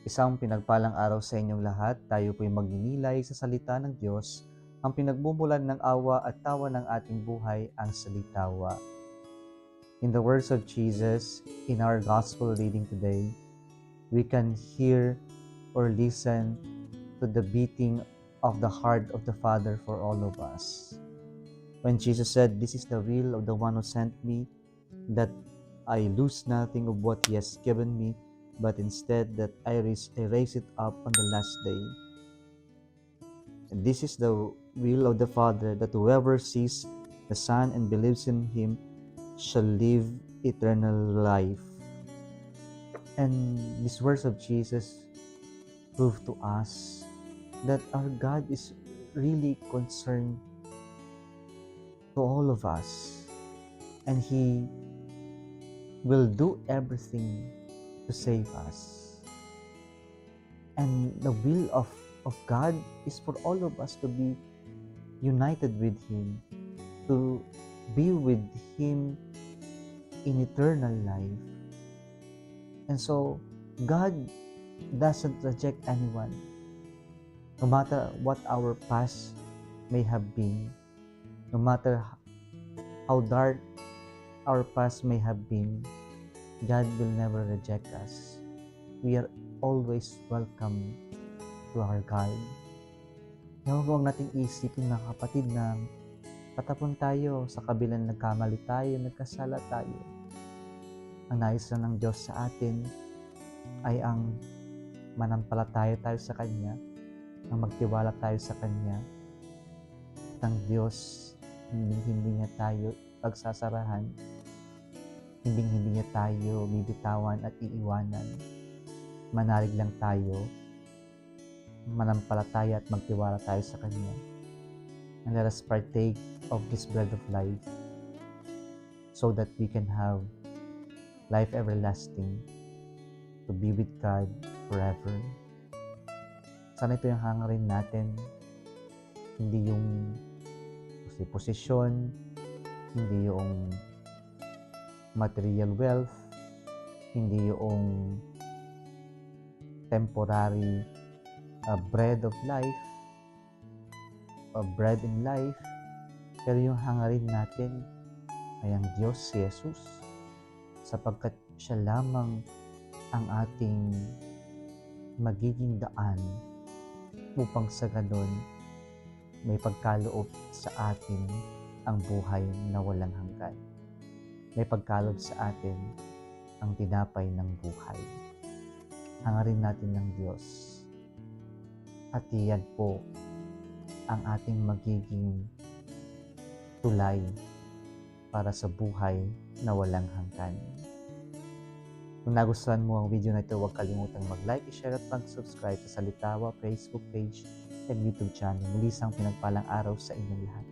Isang pinagpalang araw sa inyong lahat. Tayo po'y magninilay sa salita ng Diyos. Ang pinagmumulan ng awa at tawa ng ating buhay, ang salitawa. In the words of Jesus, in our gospel reading today, we can hear or listen to the beating of the heart of the Father for all of us. When Jesus said, "This is the will of the one who sent me, that I lose nothing of what he has given me, but instead that I raise it up on the last day." And this is the will of the Father, that whoever sees the Son and believes in him shall live eternal life. And these words of Jesus prove to us that our God is really concerned to all of us, and He will do everything to save us. And the will of God is for all of us to be united with Him, to be with Him in eternal life. And so, God doesn't reject anyone, no matter what our past may have been, no matter how dark our past may have been. God will never reject us. We are always welcome to our God. Huwag nating isipin, mga kapatid, na patapon tayo sa kabilang nagkamali tayo, nagkasala tayo. Ang nais lang ng Diyos sa atin ay ang manampalataya tayo sa Kanya, ang magtiwala tayo sa Kanya. At ang Diyos, hindi niya tayo pagsasarahan, hindi niya tayo bibitawan at iiwanan. Manalig lang tayo, manampalataya at magtiwala tayo sa Kanya. And let us partake of this bread of life so that we can have life everlasting, to be with God forever. Sana ito yung hangarin natin, hindi yung posisyon, hindi yung material wealth, hindi yung temporary bread of life, bread in life, pero yung hangarin natin ay ang Diyos, si Jesus, sapagkat siya lamang ang ating magiging daan upang sa ganon may pagkaloob sa atin ang buhay na walang hanggan. May pagkaloob sa atin ang tinapay ng buhay. Hangarin natin ng Diyos. At iyan po ang ating magiging tulay para sa buhay na walang hanggan. Kung nagustuhan mo ang video na ito, huwag kalimutang mag-like, i-share at mag-subscribe sa Salitawa Facebook page and YouTube channel. Muli isang pinagpalang araw sa inyong lahat.